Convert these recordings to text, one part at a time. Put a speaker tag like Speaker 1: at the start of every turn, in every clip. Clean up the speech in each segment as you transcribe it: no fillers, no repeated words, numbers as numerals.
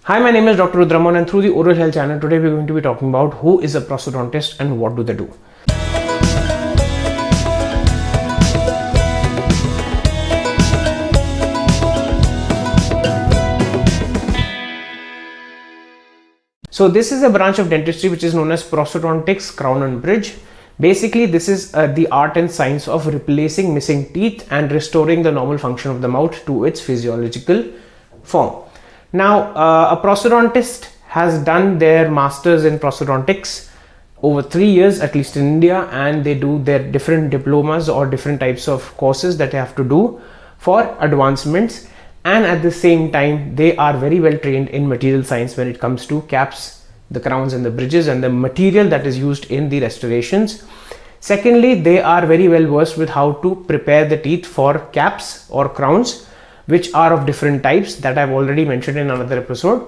Speaker 1: Hi, my name is Dr. Rudra Mohan, and through the Oral Health channel, today we're going to be talking about who is a prosthodontist and what do they do. So this is a branch of dentistry which is known as prosthodontics, crown and bridge. Basically, this is the art and science of replacing missing teeth and restoring the normal function of the mouth to its physiological form. Now, a prosthodontist has done their masters in prosthodontics over 3 years, at least in India, and they do their different diplomas or different types of courses that they have to do for advancements. And at the same time, they are very well trained in material science when it comes to caps, the crowns and the bridges, and the material that is used in the restorations. Secondly, they are very well versed with how to prepare the teeth for caps or crowns, which are of different types that I've already mentioned in another episode.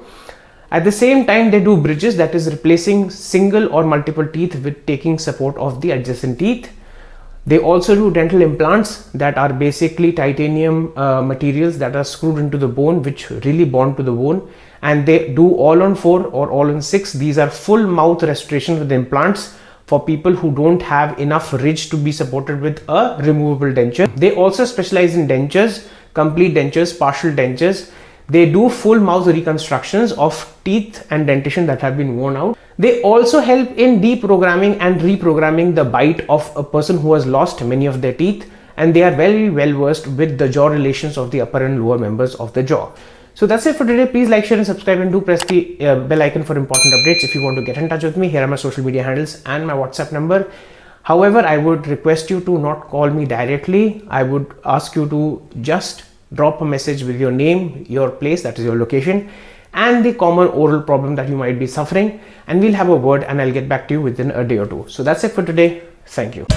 Speaker 1: At the same time, they do bridges, that is replacing single or multiple teeth with taking support of the adjacent teeth. They also do dental implants that are basically titanium materials that are screwed into the bone, which really bond to the bone, and they do all on 4 or all on 6. These are full mouth restoration with implants for people who don't have enough ridge to be supported with a removable denture. They also specialize in dentures, complete dentures, partial dentures. They do full mouth reconstructions of teeth and dentition that have been worn out. They also help in deprogramming and reprogramming the bite of a person who has lost many of their teeth, and they are very well versed with the jaw relations of the upper and lower members of the jaw. So that's it for today. Please like, share and subscribe, and do press the bell icon for important updates. If you want to get in touch with me, here are my social media handles and my WhatsApp number. However, I would request you to not call me directly. I would ask you to just drop a message with your name, your place, that is your location, and the common oral problem that you might be suffering, and we'll have a word and I'll get back to you within a day or two. So that's it for today. Thank you.